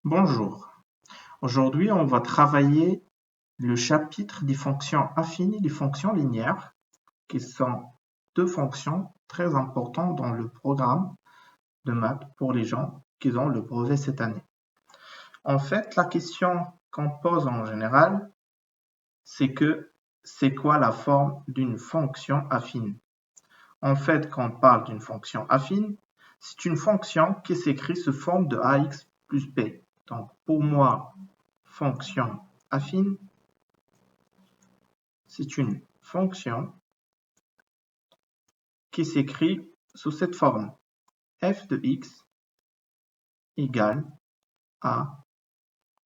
Bonjour, aujourd'hui on va travailler le chapitre des fonctions affines et des fonctions linéaires, qui sont deux fonctions très importantes dans le programme de maths pour les gens qui ont le brevet cette année. En fait, la question qu'on pose en général, c'est quoi la forme d'une fonction affine? En fait, quand on parle d'une fonction affine, c'est une fonction qui s'écrit sous forme de ax plus b. Donc, pour moi, fonction affine, c'est une fonction qui s'écrit sous cette forme. F de x égale à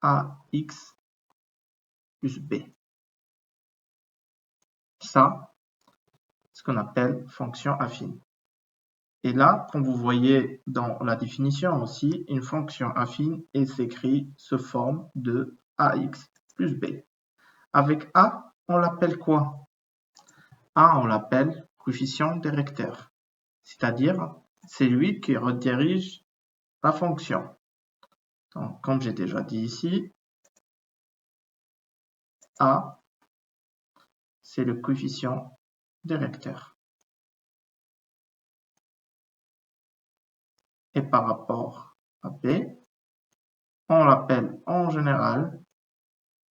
ax plus b. Ça, c'est ce qu'on appelle fonction affine. Et là, comme vous voyez dans la définition aussi, une fonction affine s'écrit sous forme de ax plus b. Avec a, on l'appelle quoi? A, on l'appelle coefficient directeur, c'est-à-dire c'est lui qui redirige la fonction. Donc, comme j'ai déjà dit ici, a, c'est le coefficient directeur. Et par rapport à b, on l'appelle en général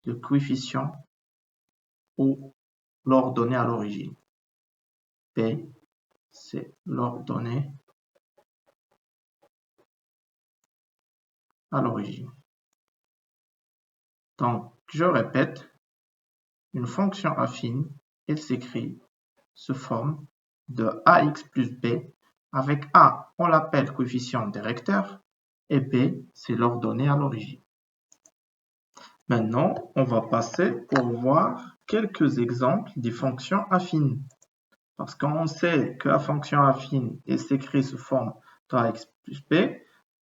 le coefficient ou l'ordonnée à l'origine. B, c'est l'ordonnée à l'origine. Donc, je répète, une fonction affine, elle s'écrit sous forme de ax plus b. Avec a, on l'appelle coefficient directeur et b, c'est l'ordonnée à l'origine. Maintenant, on va passer pour voir quelques exemples des fonctions affines. Parce qu'on sait que la fonction affine s'écrit sous forme d'ax plus b.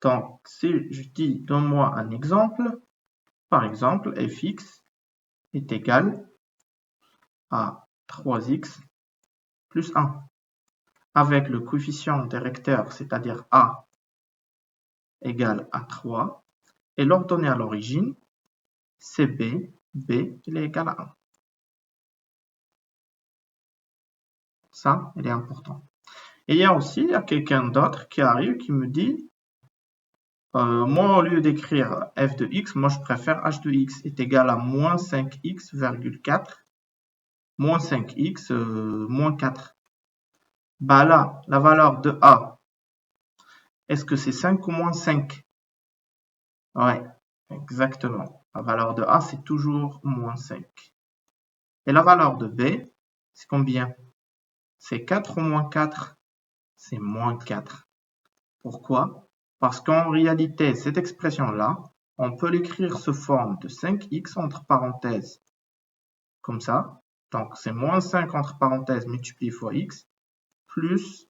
Donc, si je dis donne-moi un exemple, par exemple, fx est égal à 3x plus 1. Avec le coefficient directeur, c'est-à-dire a égale à 3, et l'ordonnée à l'origine, c'est b, il est égal à 1. Ça, il est important. Et il y a aussi quelqu'un d'autre qui arrive qui me dit, moi au lieu d'écrire f de x, moi je préfère h de x est égal à moins 5x,4, moins 5x, moins 4. Bah là, la valeur de a, est-ce que c'est 5 ou moins 5? Ouais, exactement. La valeur de a, c'est toujours moins 5. Et la valeur de b, c'est combien? C'est 4 ou moins 4? C'est moins 4. Pourquoi? Parce qu'en réalité, cette expression-là, on peut l'écrire sous forme de 5x entre parenthèses, comme ça. Donc, c'est moins 5 entre parenthèses multiplié fois x, plus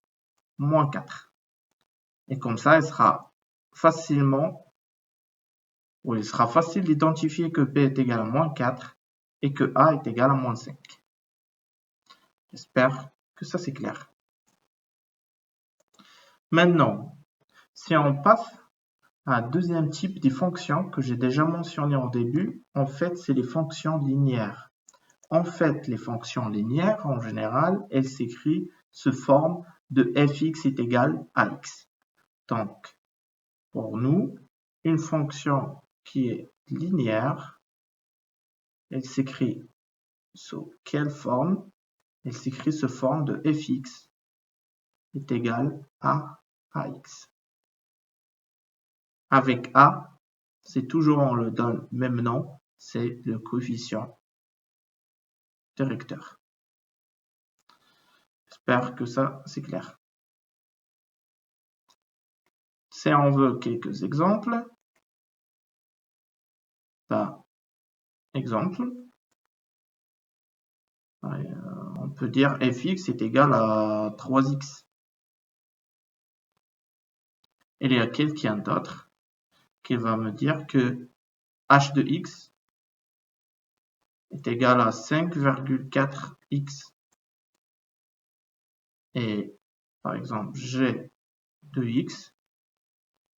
moins 4. Et comme ça, il sera facile d'identifier que b est égal à moins 4 et que a est égal à moins 5. J'espère que ça c'est clair. Maintenant, si on passe à un deuxième type de fonctions que j'ai déjà mentionné au début, en fait, c'est les fonctions linéaires. En fait, les fonctions linéaires, en général, elles s'écrivent sous forme de fx est égal à x. Donc, pour nous, une fonction qui est linéaire, elle s'écrit sous quelle forme? Elle s'écrit sous forme de fx est égal à ax. Avec a, c'est toujours on le donne même nom, c'est le coefficient directeur. J'espère que ça c'est clair. Si on veut quelques exemples, exemple, on peut dire fx est égal à 3x. Et il y a quelqu'un d'autre qui va me dire que h de x est égal à 5,4x. Et par exemple, g de x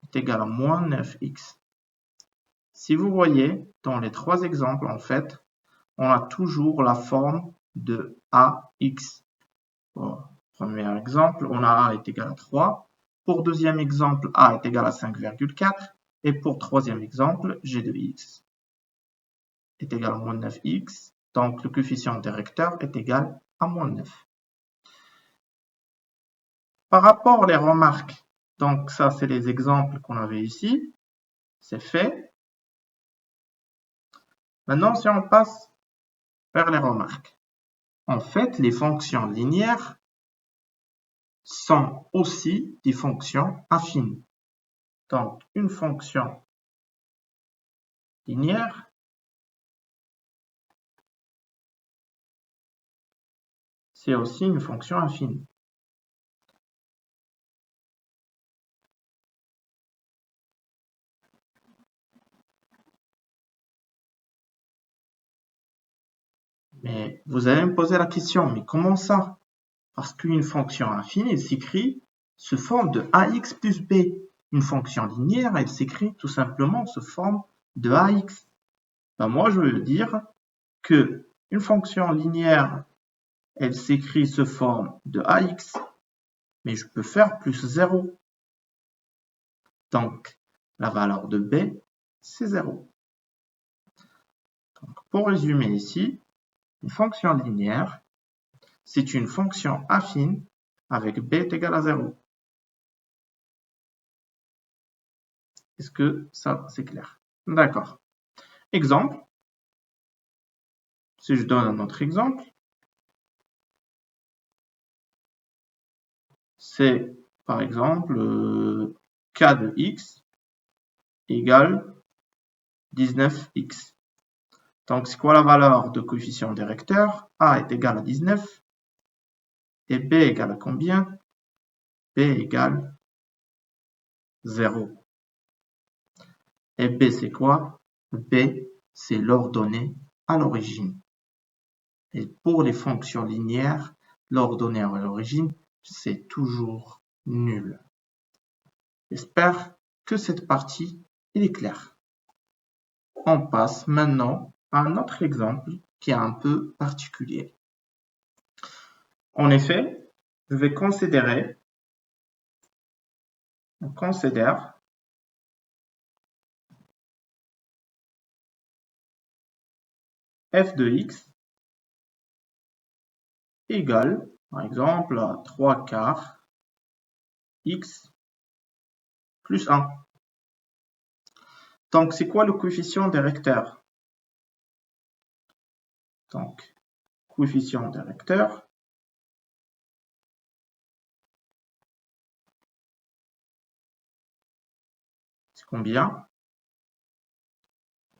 est égal à moins 9x. Si vous voyez, dans les trois exemples, en fait, on a toujours la forme de AX. Pour premier exemple, on a A est égal à 3. Pour deuxième exemple, A est égal à 5,4. Et pour troisième exemple, G de X est égal à moins 9X. Donc, le coefficient directeur est égal à moins 9. Par rapport aux remarques, donc ça, c'est les exemples qu'on avait ici. C'est fait. Maintenant, si on passe vers les remarques. En fait, les fonctions linéaires sont aussi des fonctions affines. Donc, une fonction linéaire c'est aussi une fonction affine. Mais vous allez me poser la question, mais comment ça? Parce qu'une fonction affine, elle s'écrit sous forme de ax plus b. Une fonction linéaire, elle s'écrit tout simplement sous forme de ax. Ben moi, je veux dire que une fonction linéaire, elle s'écrit sous forme de ax, mais je peux faire plus 0. Donc, la valeur de b, c'est 0. Donc, pour résumer ici, une fonction linéaire, c'est une fonction affine avec b est égal à 0. Est-ce que ça, c'est clair? D'accord. Exemple. Si je donne un autre exemple, c'est par exemple k de x égale 19x. Donc, c'est quoi la valeur de coefficient directeur? A est égal à 19 et b égale à combien? B égale 0. Et b, c'est quoi? B, c'est l'ordonnée à l'origine. Et pour les fonctions linéaires, l'ordonnée à l'origine, c'est toujours nul. J'espère que cette partie est claire. On passe maintenant à un autre exemple qui est un peu particulier. En effet, je vais considère f de x égale, par exemple, à 3 quarts x plus 1. Donc, c'est quoi le coefficient directeur? Donc, coefficient directeur, c'est combien?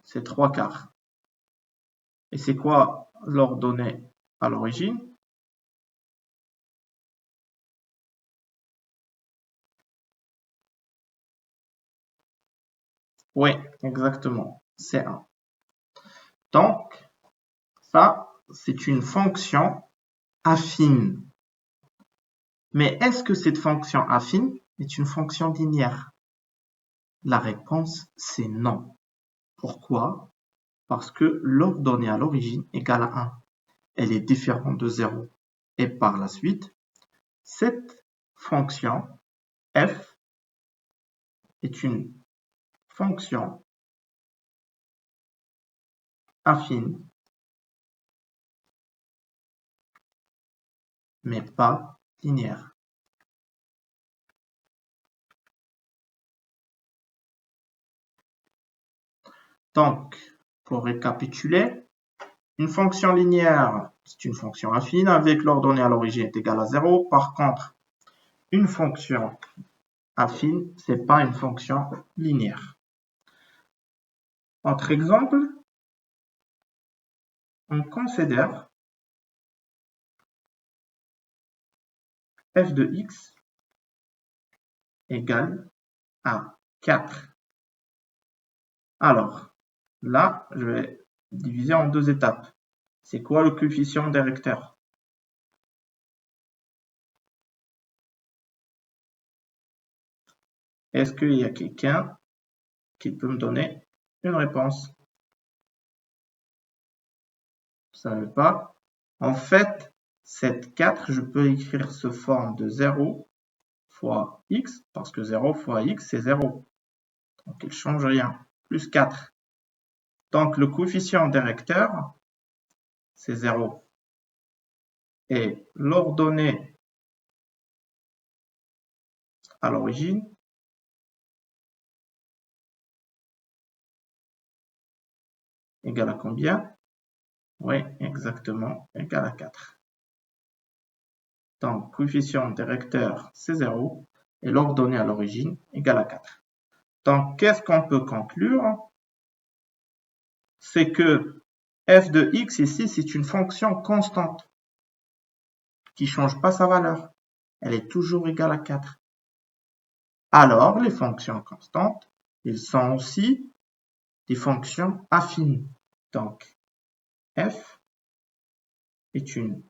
C'est 3 quarts. Et c'est quoi l'ordonnée à l'origine? Oui, exactement, c'est 1. Donc, ça, c'est une fonction affine. Mais est-ce que cette fonction affine est une fonction linéaire? La réponse, c'est non. Pourquoi? Parce que l'ordonnée à l'origine égale à 1. Elle est différente de 0. Et par la suite, cette fonction f est une fonction affine, mais pas linéaire. Donc, pour récapituler, une fonction linéaire, c'est une fonction affine avec l'ordonnée à l'origine est égale à 0. Par contre, une fonction affine, ce n'est pas une fonction linéaire. Autre exemple, on considère f de x égale à 4. Alors, là, je vais diviser en deux étapes. C'est quoi le coefficient directeur? Est-ce qu'il y a quelqu'un qui peut me donner une réponse. Vous savez pas? En fait, cette 4, je peux écrire sous forme de 0 fois x, parce que 0 fois x, c'est 0. Donc, il ne change rien. Plus 4. Donc, le coefficient directeur, c'est 0. Et l'ordonnée à l'origine, égale à combien? Oui, exactement, égale à 4. Donc, coefficient directeur, c'est 0. Et l'ordonnée à l'origine, égale à 4. Donc, qu'est-ce qu'on peut conclure? C'est que f de x ici, c'est une fonction constante qui ne change pas sa valeur. Elle est toujours égale à 4. Alors, les fonctions constantes, elles sont aussi des fonctions affines. Donc, f est une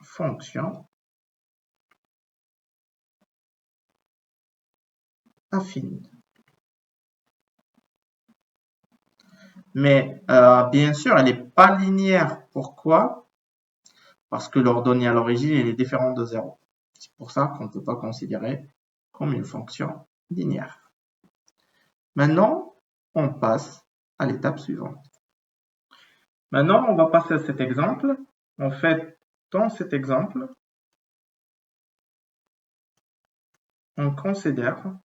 fonction affine. Mais bien sûr, elle n'est pas linéaire. Pourquoi? Parce que l'ordonnée à l'origine, elle est différente de 0. C'est pour ça qu'on ne peut pas considérer comme une fonction linéaire. Maintenant, on passe à l'étape suivante. Maintenant, on va passer à cet exemple. En fait, dans cet exemple, on considère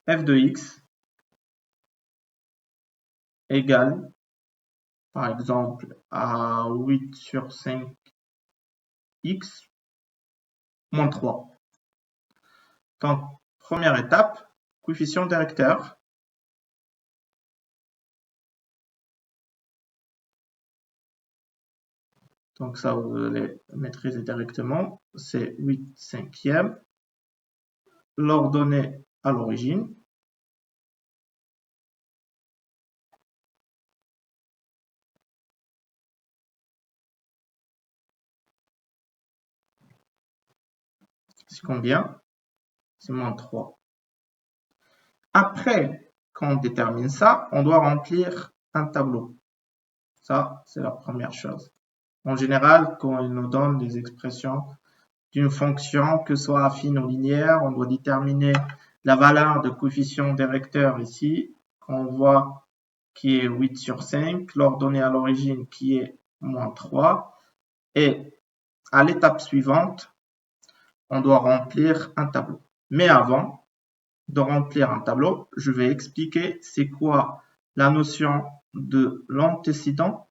f de x égale, par exemple, à 8 sur 5 x moins 3. Donc, première étape, coefficient directeur. Donc ça, vous allez maîtriser directement. C'est 8 cinquièmes. L'ordonnée à l'origine. C'est combien? C'est moins 3. Après qu'on détermine ça, on doit remplir un tableau. Ça, c'est la première chose. En général, quand il nous donne des expressions d'une fonction, que ce soit affine ou linéaire, on doit déterminer la valeur de coefficient directeur ici, qu'on voit qui est 8 sur 5, l'ordonnée à l'origine qui est moins 3, et à l'étape suivante, on doit remplir un tableau. Mais avant de remplir un tableau, je vais expliquer c'est quoi la notion de l'antécédent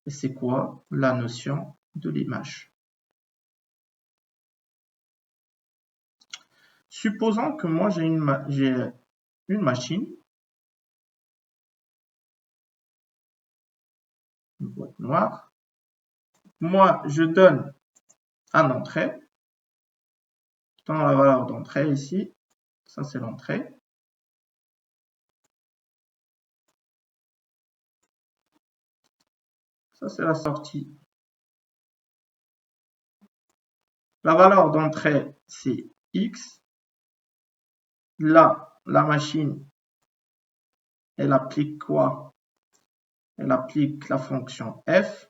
et c'est quoi la notion de l'image. Supposons que moi j'ai une machine, une boîte noire. Moi, je donne un entrée. Dans la valeur d'entrée ici, ça c'est l'entrée. Ça c'est la sortie. La valeur d'entrée c'est x. Là, la machine, elle applique quoi? Elle applique la fonction f.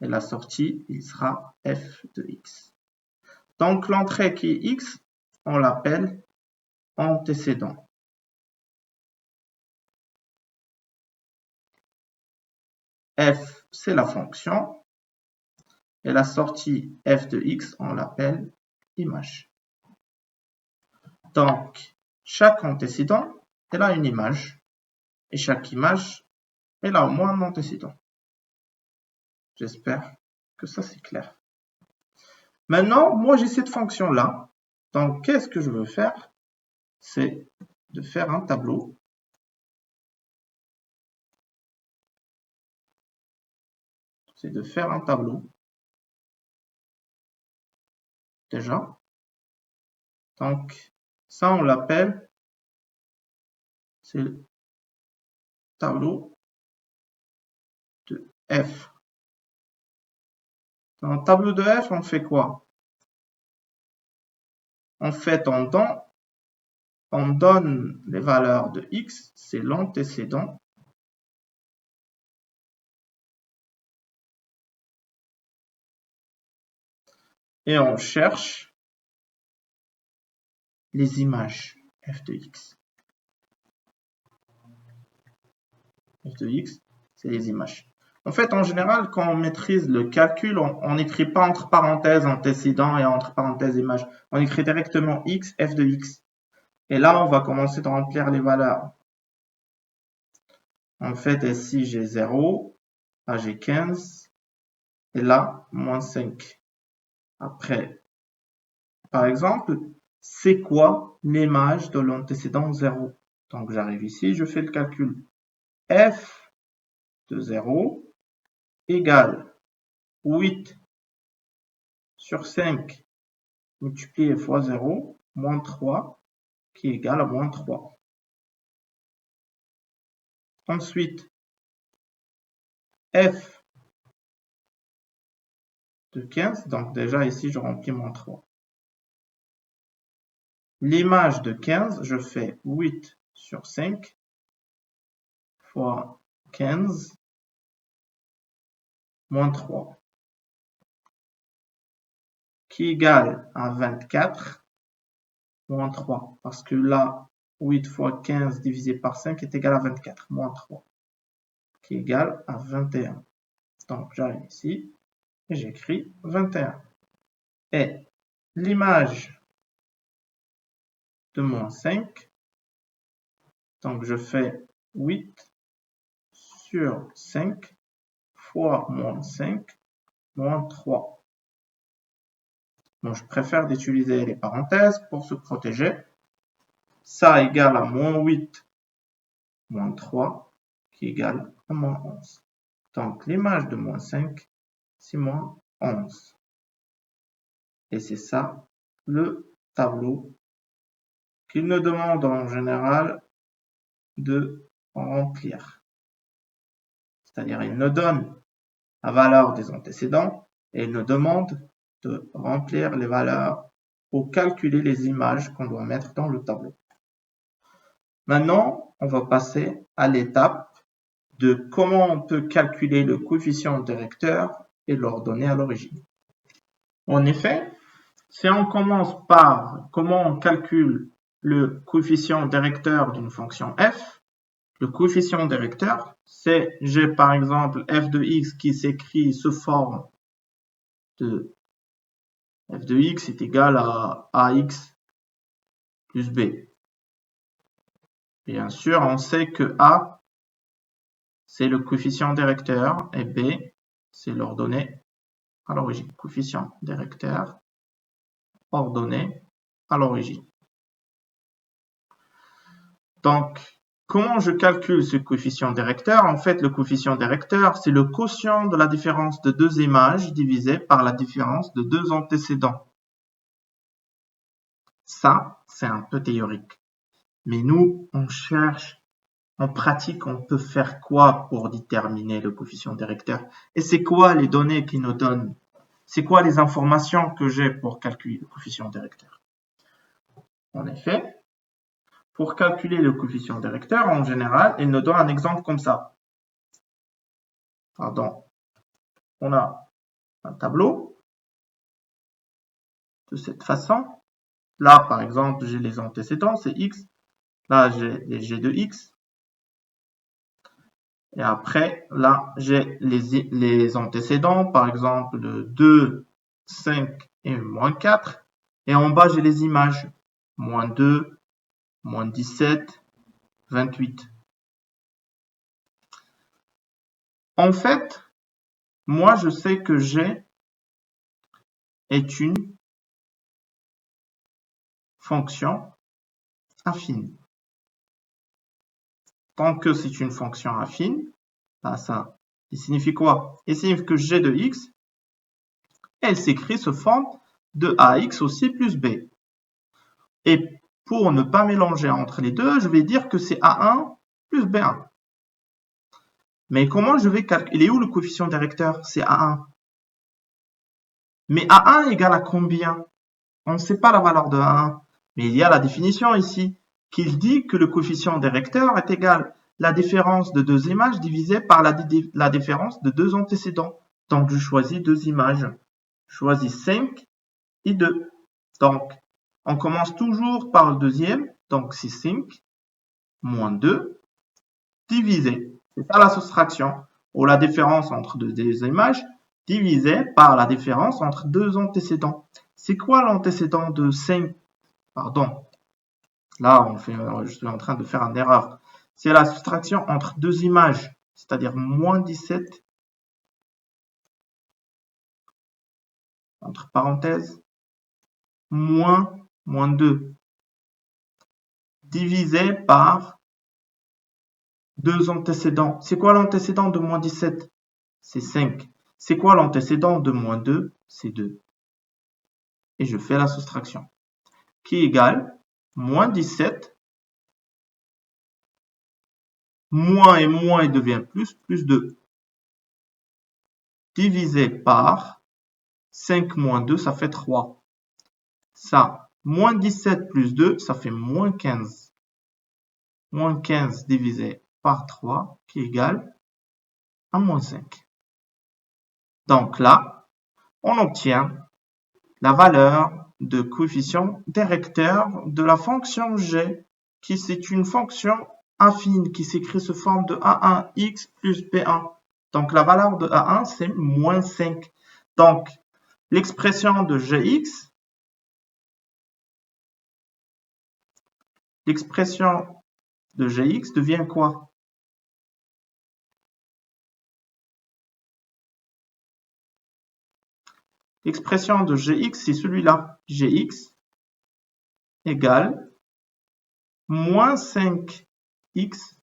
Et la sortie, il sera f de x. Donc l'entrée qui est x, on l'appelle antécédent. F, c'est la fonction. Et la sortie f de x, on l'appelle image. Donc, chaque antécédent, elle a une image. Et chaque image, elle a au moins un antécédent. J'espère que ça c'est clair. Maintenant, moi j'ai cette fonction-là. Donc, qu'est-ce que je veux faire? C'est de faire un tableau. C'est de faire un tableau. Déjà. Donc, ça on l'appelle, c'est le tableau de f. Dans le tableau de f, on fait quoi? En fait, on donne les valeurs de x, c'est l'antécédent. Et on cherche les images f de x. F de x, c'est les images. En fait, en général, quand on maîtrise le calcul, on n'écrit pas entre parenthèses antécédent et entre parenthèses image. On écrit directement x, f de x. Et là, on va commencer à remplir les valeurs. En fait, ici, j'ai 0, là, j'ai 15, et là, moins 5. Après, par exemple, c'est quoi l'image de l'antécédent 0? Donc, j'arrive ici, je fais le calcul. F de 0 égale 8 sur 5 multiplié fois 0, moins 3, qui est égal à moins 3. Ensuite, f de 15, donc déjà ici, je remplis moins 3. L'image de 15, je fais 8 sur 5 fois 15 moins 3, qui est égal à 24 moins 3, parce que là, 8 fois 15 divisé par 5 est égal à 24, moins 3, qui est égal à 21. Donc, j'arrive ici et j'écris 21. Et l'image de moins 5, donc je fais 8 sur 5 fois moins 5 moins 3. Bon, je préfère d'utiliser les parenthèses pour se protéger. Ça égale à moins 8 moins 3 qui égale à moins 11. Donc l'image de moins 5, c'est moins 11. Et c'est ça le tableau qu'il nous demande en général de remplir. C'est-à-dire, il nous donne la valeur des antécédents et il nous demande de remplir les valeurs pour calculer les images qu'on doit mettre dans le tableau. Maintenant, on va passer à l'étape de comment on peut calculer le coefficient directeur et l'ordonnée à l'origine. En effet, si on commence par comment on calcule le coefficient directeur d'une fonction f, le coefficient directeur, c'est, j'ai par exemple f de x qui s'écrit sous forme de f de x est égal à ax plus b. Bien sûr, on sait que a, c'est le coefficient directeur et b, c'est l'ordonnée à l'origine. Coefficient directeur, ordonnée à l'origine. Donc, comment je calcule ce coefficient directeur? En fait, le coefficient directeur, c'est le quotient de la différence de deux images divisé par la différence de deux antécédents. Ça, c'est un peu théorique. Mais nous, on cherche, en pratique, on peut faire quoi pour déterminer le coefficient directeur? Et c'est quoi les données qu'il nous donne? C'est quoi les informations que j'ai pour calculer le coefficient directeur? En effet, pour calculer le coefficient directeur, en général, il nous donne un exemple comme ça. Pardon. On a un tableau de cette façon. Là, par exemple, j'ai les antécédents, c'est x. Là, j'ai les g de x. Et après, là, j'ai les antécédents, par exemple, 2, 5 et moins 4. Et en bas, j'ai les images. Moins 2, moins 17, 28. En fait, moi, je sais que G est une fonction affine. Tant que c'est une fonction affine, bah ça, il signifie quoi? Il signifie que g de x, elle s'écrit sous forme de ax aussi plus b. Et pour ne pas mélanger entre les deux, je vais dire que c'est a1 plus b1. Mais comment je vais calculer? Il est où le coefficient directeur? C'est a1. Mais A1 égale à combien? On ne sait pas la valeur de A1. Mais il y a la définition ici, qui dit que le coefficient directeur est égal à la différence de deux images divisée par la différence de deux antécédents. Donc, je choisis deux images. Je choisis 5 et 2. Donc, on commence toujours par le deuxième. Donc, c'est 5 moins 2 divisé. C'est ça la soustraction, ou la différence entre deux images divisée par la différence entre deux antécédents. C'est quoi l'antécédent de 5? Pardon. Là, je suis en train de faire une erreur. C'est la soustraction entre deux images, c'est-à-dire moins 17, entre parenthèses, moins 2, divisé par deux antécédents. C'est quoi l'antécédent de moins 17? C'est 5. C'est quoi l'antécédent de moins 2? C'est 2. Et je fais la soustraction, qui égale moins 17, moins et moins, il devient plus 2, divisé par 5 moins 2, ça fait 3. Ça, moins 17 plus 2, ça fait moins 15. Moins 15 divisé par 3, qui égale à moins 5. Donc là, on obtient la valeur de coefficient directeur de la fonction g, qui c'est une fonction affine qui s'écrit sous forme de A1x plus B1. Donc la valeur de A1, c'est moins 5. Donc l'expression de Gx, devient quoi? L'expression de Gx, c'est celui-là. Gx égale moins 5x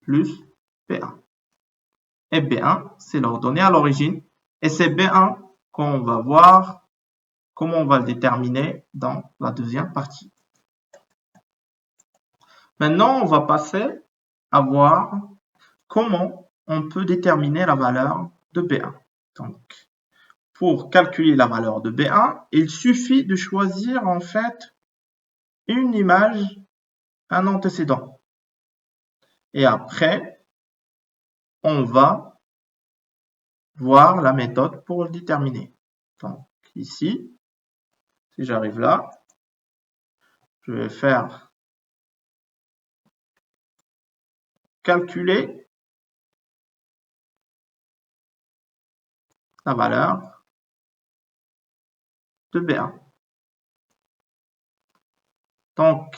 plus B1. Et B1, c'est l'ordonnée à l'origine. Et c'est B1 qu'on va voir comment on va le déterminer dans la deuxième partie. Maintenant, on va passer à voir comment on peut déterminer la valeur de B1. Donc, pour calculer la valeur de B1, il suffit de choisir en fait une image, un antécédent. Et après, on va voir la méthode pour le déterminer. Donc, ici, si j'arrive là, je vais faire calculer la valeur de B1. Donc,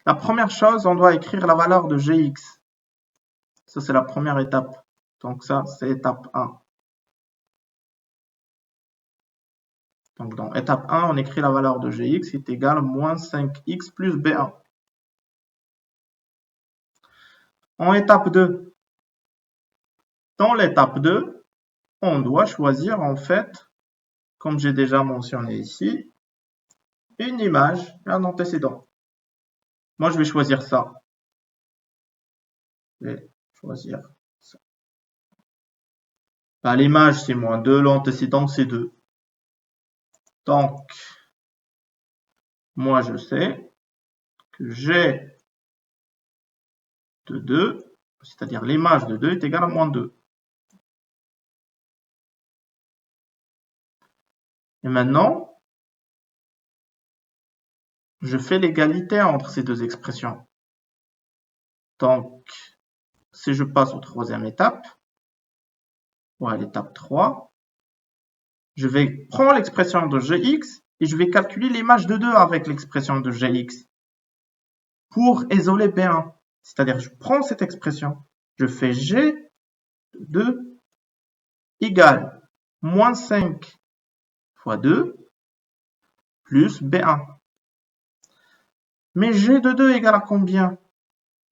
la première chose, on doit écrire la valeur de Gx. Ça, c'est la première étape. Donc ça, c'est étape 1. Donc dans étape 1, on écrit la valeur de Gx qui est égale à moins 5x plus B1. En étape 2, dans l'étape 2, on doit choisir en fait, comme j'ai déjà mentionné ici, une image et un antécédent. Moi, je vais choisir ça. Je vais choisir ça. Bah, l'image, c'est moins 2, l'antécédent, c'est 2. Donc, moi, je sais que G de 2, c'est-à-dire l'image de 2 est égale à moins 2. Et maintenant, je fais l'égalité entre ces deux expressions. Donc, si je passe aux troisième étape, ou à l'étape 3, je vais prendre l'expression de Gx et je vais calculer l'image de 2 avec l'expression de Gx pour isoler B1. C'est-à-dire, je prends cette expression, je fais G de 2 égale moins 5 fois 2 plus B1. Mais G de 2 égale à combien?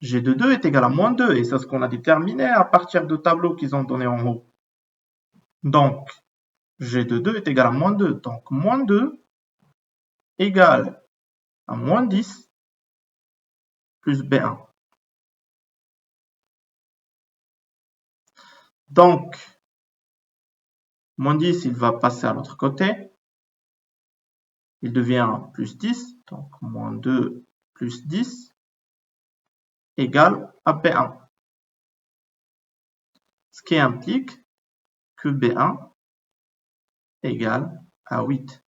G de 2 est égal à moins 2, et c'est ce qu'on a déterminé à partir de tableaux qu'ils ont donné en haut. Donc, G de 2 est égal à moins 2. Donc, moins 2 égale à moins 10 plus B1. Donc, Moins 10, il va passer à l'autre côté. Il devient plus 10. Donc, moins 2 plus 10 égale à B1. Ce qui implique que B1 égale à 8.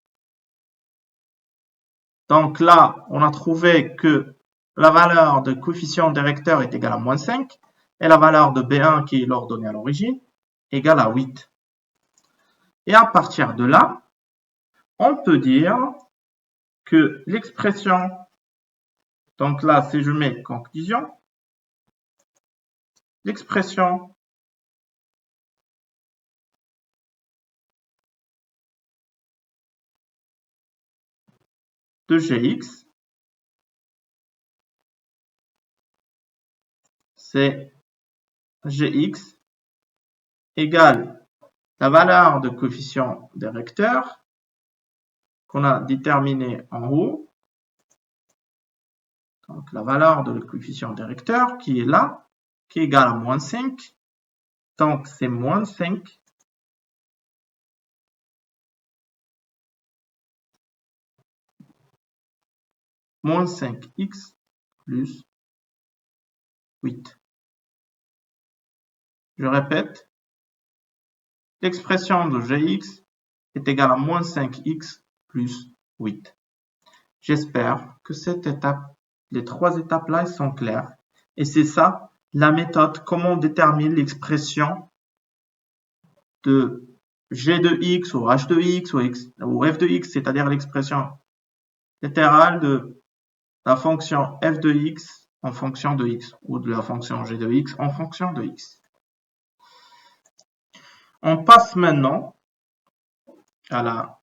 Donc là, on a trouvé que la valeur de coefficient directeur est égale à moins 5 et la valeur de B1 qui est l'ordonnée à l'origine égale à 8. Et à partir de là, on peut dire que l'expression, donc là, si je mets conclusion, l'expression de Gx, c'est Gx égale la valeur de coefficient directeur qu'on a déterminé en haut. Donc la valeur de le coefficient directeur qui est là, qui est égale à moins 5. Donc c'est moins 5 moins 5x plus 8. Je répète, l'expression de Gx est égale à moins 5x plus 8. J'espère que cette étape, les trois étapes-là, sont claires. Et c'est ça, la méthode, comment on détermine l'expression de g de x ou h de x ou f de x, c'est-à-dire l'expression littérale de la fonction f de x en fonction de x, ou de la fonction g de x en fonction de x. On passe maintenant à la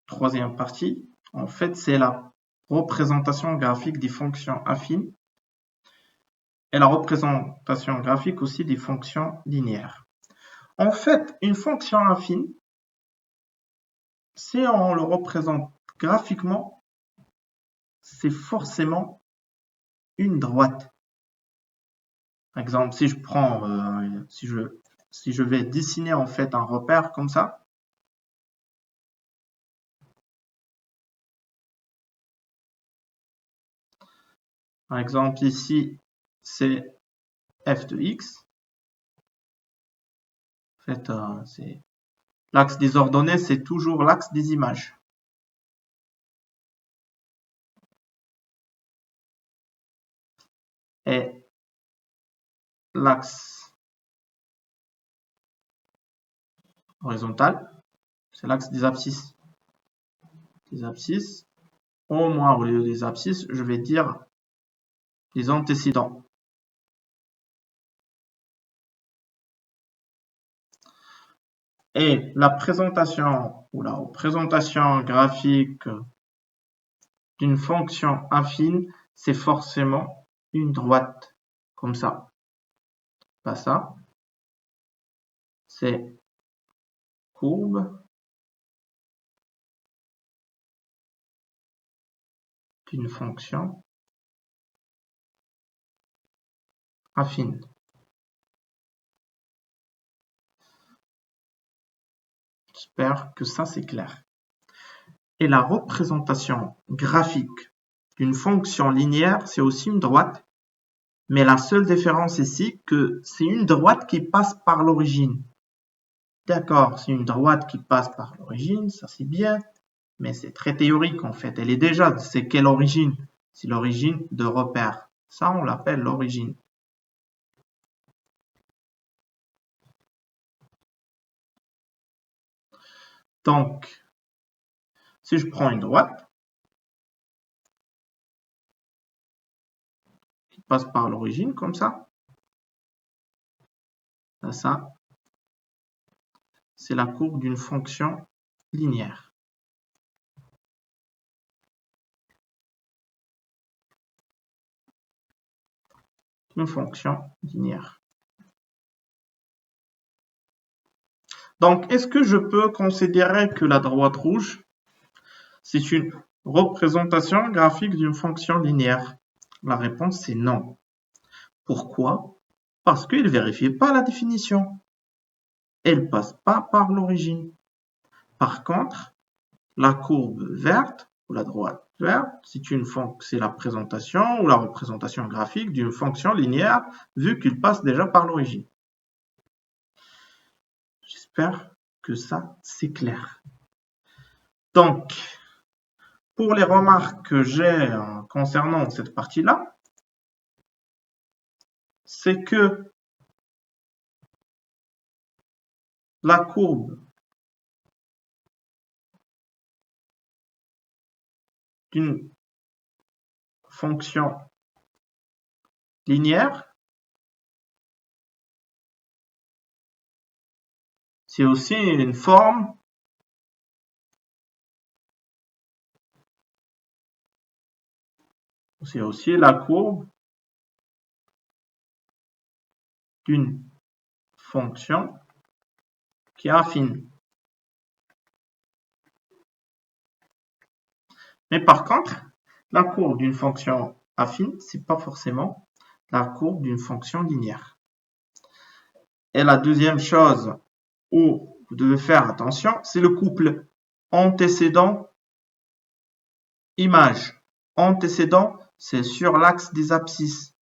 troisième partie. En fait, c'est la représentation graphique des fonctions affines et la représentation graphique aussi des fonctions linéaires. En fait, une fonction affine, si on le représente graphiquement, c'est forcément une droite. Par exemple, si je prends, si je vais dessiner en fait un repère comme ça, par exemple ici, c'est f de x. En fait, l'axe des ordonnées, c'est toujours l'axe des images. Et l'axe horizontal, c'est l'axe des abscisses. Des abscisses, au moins au lieu des abscisses, je vais dire les antécédents. Et la présentation ou la représentation graphique d'une fonction affine, c'est forcément une droite, comme ça. Pas ça. C'est courbe d'une fonction affine. J'espère que ça c'est clair. Et la représentation graphique d'une fonction linéaire, c'est aussi une droite. Mais la seule différence ici, que c'est une droite qui passe par l'origine. D'accord, c'est une droite qui passe par l'origine, ça c'est bien. Mais c'est très théorique en fait. Elle est déjà, c'est quelle origine? C'est l'origine de repère. Ça, on l'appelle l'origine. Donc, si je prends une droite qui passe par l'origine comme ça, ça, c'est la courbe d'une fonction linéaire. Une fonction linéaire. Donc, est-ce que je peux considérer que la droite rouge, c'est une représentation graphique d'une fonction linéaire? La réponse, c'est non. Pourquoi? Parce qu'il ne vérifiait pas la définition. elle passe pas par l'origine. Par contre, la courbe verte ou la droite verte, c'est la présentation ou la représentation graphique d'une fonction linéaire vu qu'il passe déjà par l'origine. J'espère que ça, c'est clair. Donc, pour les remarques que j'ai concernant cette partie-là, c'est que la courbe d'une fonction linéaire, c'est aussi une forme c'est aussi la courbe d'une fonction qui est affine. Mais par contre, la courbe d'une fonction affine, c'est pas forcément la courbe d'une fonction linéaire. Et la deuxième chose où vous devez faire attention, c'est le couple antécédent-image. Antécédent, c'est sur l'axe des abscisses.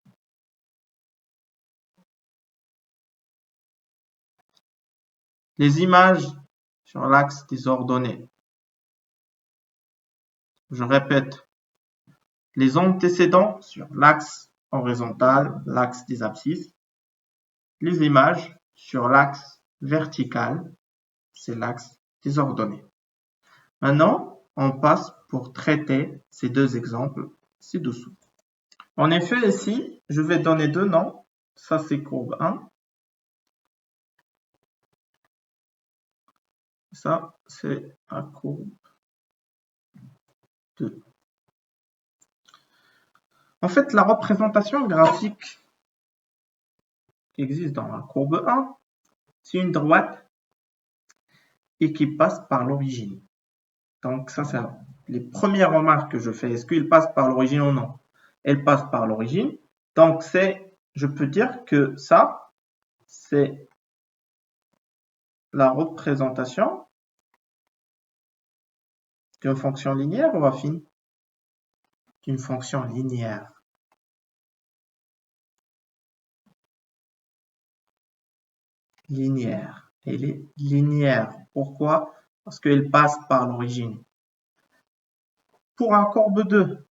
Les images sur l'axe des ordonnées. Je répète, les antécédents sur l'axe horizontal, l'axe des abscisses. Les images sur l'axe vertical, c'est l'axe des ordonnées. Maintenant, on passe pour traiter ces deux exemples ci-dessous. En effet, ici, je vais donner deux noms. Ça, c'est courbe 1. Ça, c'est la courbe 2. En fait, la représentation graphique qui existe dans la courbe 1, c'est une droite et qui passe par l'origine. Donc, ça, c'est les premières remarques que je fais. Est-ce qu'il passe par l'origine ou non? Elle passe par l'origine. Donc, je peux dire que ça, c'est la représentation d'une fonction linéaire ou affine? D'une fonction linéaire. Linéaire. Elle est linéaire. Pourquoi? Parce qu'elle passe par l'origine. Pour un courbe 2,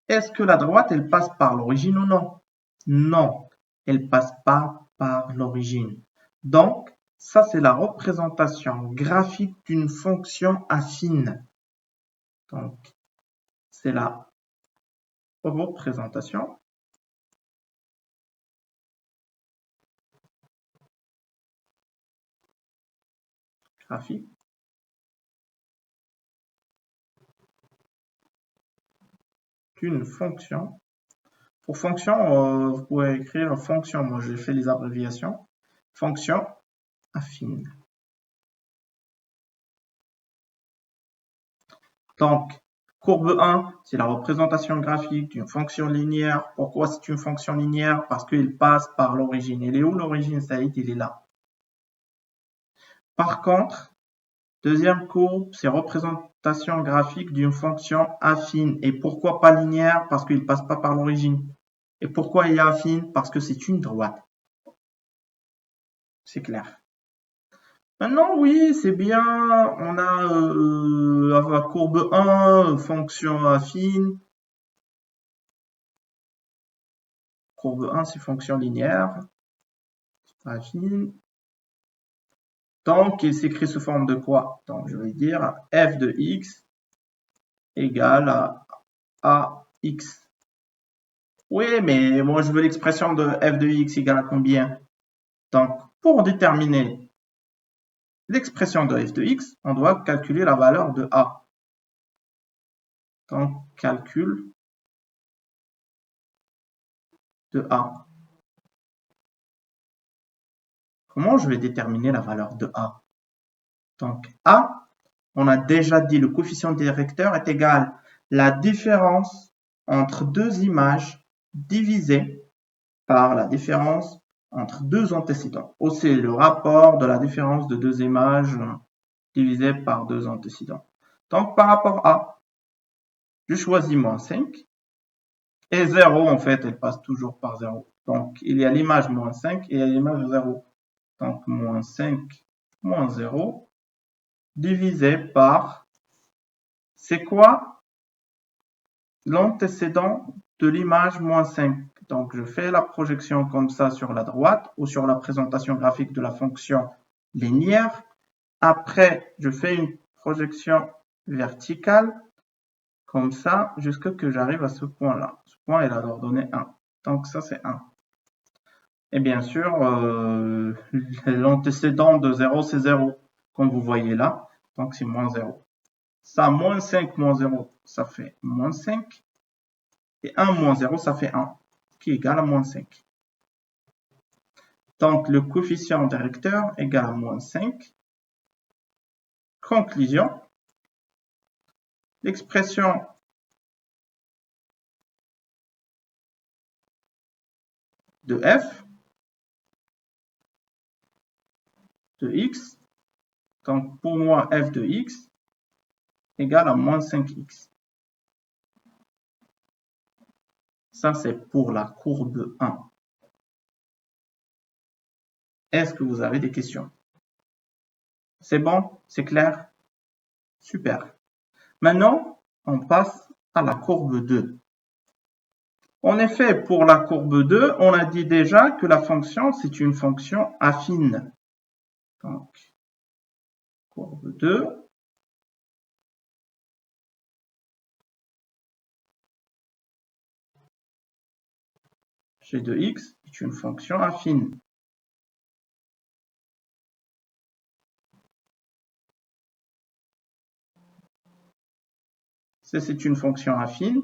est-ce que la droite, elle passe par l'origine ou non? Non, elle passe pas par l'origine. Donc, ça, c'est la représentation graphique d'une fonction affine. Donc, c'est la représentation graphique d'une fonction. Pour fonction, vous pouvez écrire fonction. Moi, j'ai fait les abréviations. Fonction affine. Donc, courbe 1, c'est la représentation graphique d'une fonction linéaire. Pourquoi c'est une fonction linéaire? Parce qu'il passe par l'origine. Elle est où l'origine, Saïd? Il est là. Par contre, deuxième courbe, c'est représentation graphique d'une fonction affine. Et pourquoi pas linéaire? Parce qu'il ne passe pas par l'origine. Et pourquoi il est affine? Parce que c'est une droite. C'est clair. Maintenant, oui, c'est bien. On a la courbe 1, fonction affine. Courbe 1, c'est fonction linéaire. Affine. Donc, il s'écrit sous forme de quoi? Donc, je vais dire f de x égale à ax. Oui, mais moi, je veux l'expression de f de x égale à combien? Donc, pour déterminer l'expression de f de x, on doit calculer la valeur de a. Donc, calcul de a. Comment je vais déterminer la valeur de a? Donc, a, on a déjà dit le coefficient directeur est égal à la différence entre deux images divisé par la différence entre deux antécédents. O, c'est le rapport de la différence de deux images divisé par deux antécédents. Donc, par rapport à, je choisis moins 5. Et 0, en fait, elle passe toujours par 0. Donc, il y a l'image moins 5 et il y a l'image 0. Donc, moins 5 moins 0 divisé par, c'est quoi l'antécédent de l'image moins 5? Donc, je fais la projection comme ça sur la droite ou sur la présentation graphique de la fonction linéaire. Après, je fais une projection verticale comme ça jusqu'à ce que j'arrive à ce point-là. Ce point est là d'ordonnée 1. Donc, ça, c'est 1. Et bien sûr, l'antécédent de 0, c'est 0, comme vous voyez là. Donc, c'est moins 0. Ça, moins 5 moins 0, ça fait moins 5. Et 1 moins 0, ça fait 1, qui est égal à moins 5. Donc, le coefficient directeur égale à moins 5. Conclusion. L'expression de f de x, donc pour moi, f de x égale à moins 5x. Ça, c'est pour la courbe 1. Est-ce que vous avez des questions? C'est bon? C'est clair? Super. Maintenant, on passe à la courbe 2. En effet, pour la courbe 2, on a dit déjà que la fonction, c'est une fonction affine. Donc, courbe 2. G de x est une fonction affine. Si c'est une fonction affine,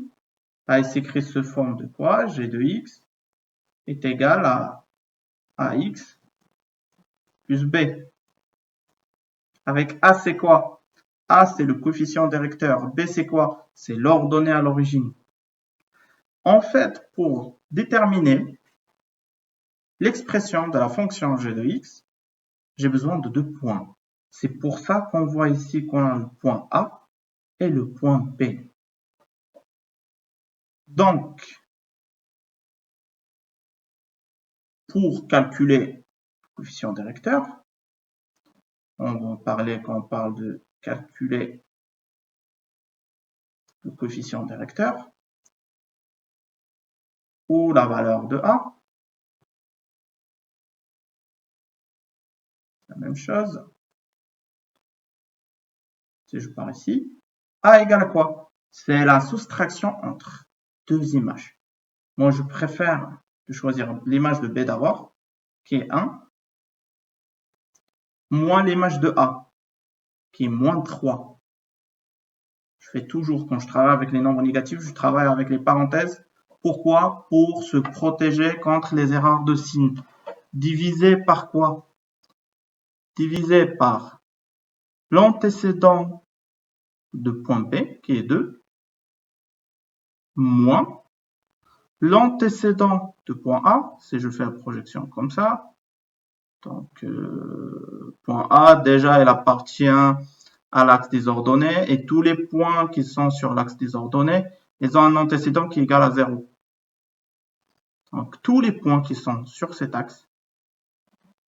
elle s'écrit sous forme de quoi? G de x est égal à ax plus b. Avec a, c'est quoi? A, c'est le coefficient directeur. B, c'est quoi? C'est l'ordonnée à l'origine. En fait, pour déterminer l'expression de la fonction g de x, j'ai besoin de deux points. C'est pour ça qu'on voit ici qu'on a le point A et le point B. Donc, pour calculer le coefficient directeur, on va parler quand on parle de calculer le coefficient directeur ou la valeur de A. La même chose. Si je pars ici, A égale à quoi? C'est la soustraction entre deux images. Moi, je préfère choisir l'image de B d'abord, qui est 1, moins l'image de A, qui est moins 3. Je fais toujours, quand je travaille avec les nombres négatifs, je travaille avec les parenthèses. Pourquoi? Pour se protéger contre les erreurs de signe. Divisé par quoi? Divisé par l'antécédent de point B, qui est 2, moins l'antécédent de point A, si je fais la projection comme ça. Donc, point A, déjà, elle appartient à l'axe des ordonnées, et tous les points qui sont sur l'axe des ordonnées, ils ont un antécédent qui est égal à 0. Donc, tous les points qui sont sur cet axe,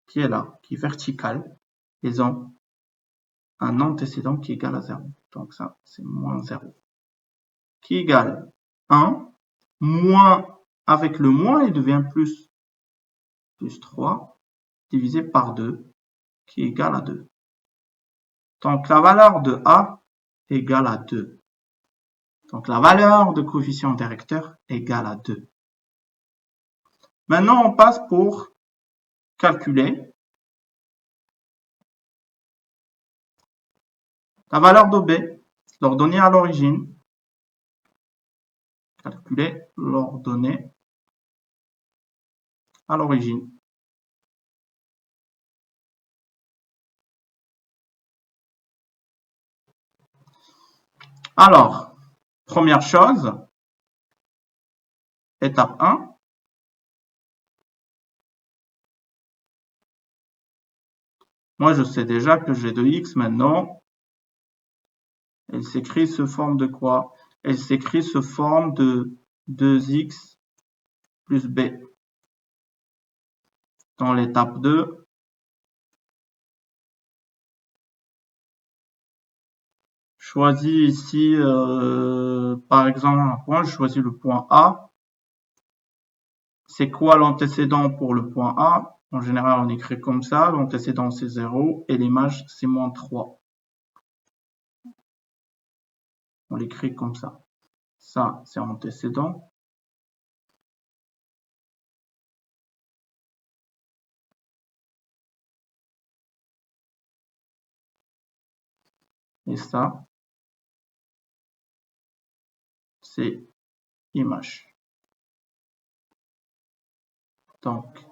qui est là, qui est vertical, ils ont un antécédent qui est égal à 0. Donc, ça, c'est moins 0. Qui égale 1, moins, avec le moins, il devient plus 3, divisé par 2, qui est égal à 2. Donc, la valeur de A égale à 2. Donc, la valeur de coefficient directeur égale à 2. Maintenant, on passe pour calculer la valeur de B, l'ordonnée à l'origine. Calculer l'ordonnée à l'origine. Alors, première chose, étape 1, Moi, je sais déjà que g de x, maintenant, elle s'écrit sous forme de quoi? Elle s'écrit sous forme de 2x plus b. Dans l'étape 2, choisis ici, par exemple, un point, je choisis le point A. C'est quoi l'antécédent pour le point A? En général, on écrit comme ça, l'antécédent c'est 0 et l'image c'est moins 3. On l'écrit comme ça. Ça, c'est antécédent. Et ça, c'est image. Donc,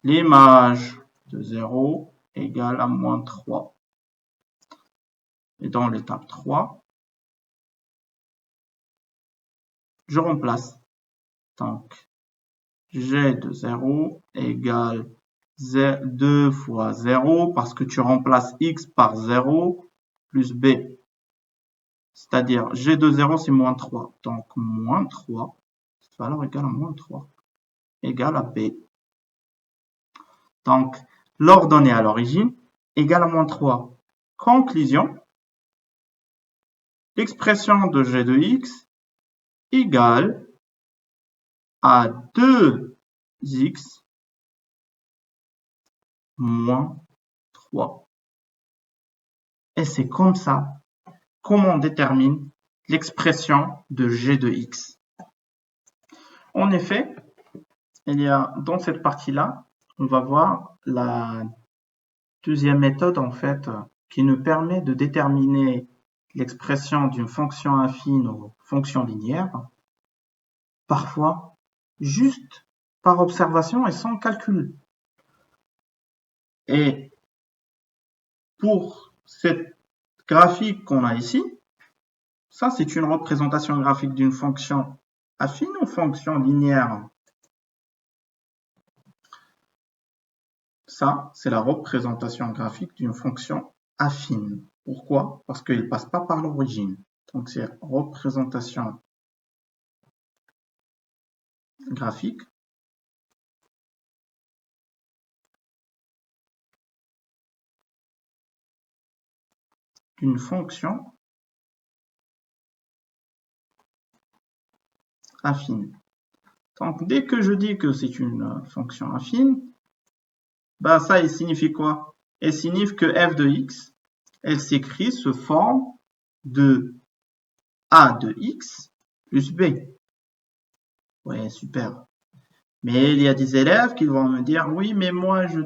l'image de 0 égale à moins 3. Et dans l'étape 3, je remplace. Donc, g de 0 égale 2 fois 0 parce que tu remplaces x par 0 plus b. C'est-à-dire g de 0 c'est moins 3. Donc moins 3, cette valeur égale à moins 3, égale à b. Donc l'ordonnée à l'origine égale à moins 3. Conclusion, l'expression de g de x égale à 2x moins 3. Et c'est comme ça qu'on détermine l'expression de g de x. En effet, il y a dans cette partie-là, on va voir la deuxième méthode en fait qui nous permet de déterminer l'expression d'une fonction affine ou fonction linéaire, parfois juste par observation et sans calcul. Et pour cette graphique qu'on a ici, ça c'est une représentation graphique d'une fonction affine ou fonction linéaire. Ça, c'est la représentation graphique d'une fonction affine. Pourquoi? Parce qu'il ne passe pas par l'origine. Donc, c'est représentation graphique d'une fonction affine. Donc, dès que je dis que c'est une fonction affine, bah ça, il signifie quoi? Elle signifie que f de x, elle s'écrit sous forme de a de x plus b. Ouais, super. Mais il y a des élèves qui vont me dire, oui, mais moi, je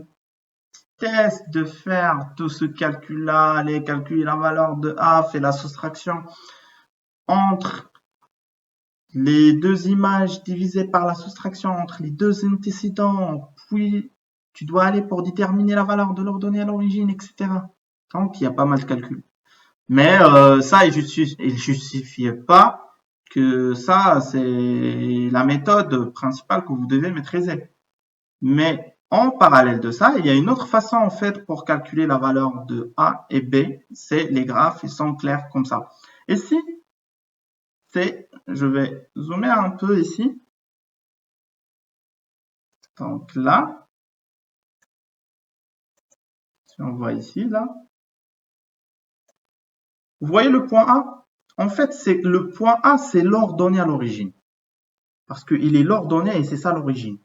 teste de faire tout ce calcul-là, aller calculer la valeur de a, fait la soustraction entre les deux images divisées par la soustraction entre les deux antécédents, puis tu dois aller pour déterminer la valeur de l'ordonnée à l'origine, etc. Donc, il y a pas mal de calculs. Mais ça, il justifie pas que ça, c'est la méthode principale que vous devez maîtriser. Mais en parallèle de ça, il y a une autre façon en fait pour calculer la valeur de A et B, c'est les graphes, ils sont clairs comme ça. Ici, je vais zoomer un peu ici. Donc là, si on voit ici, là, vous voyez le point A? En fait, c'est le point A, c'est l'ordonnée à l'origine. Parce qu'il est l'ordonnée et c'est ça l'origine.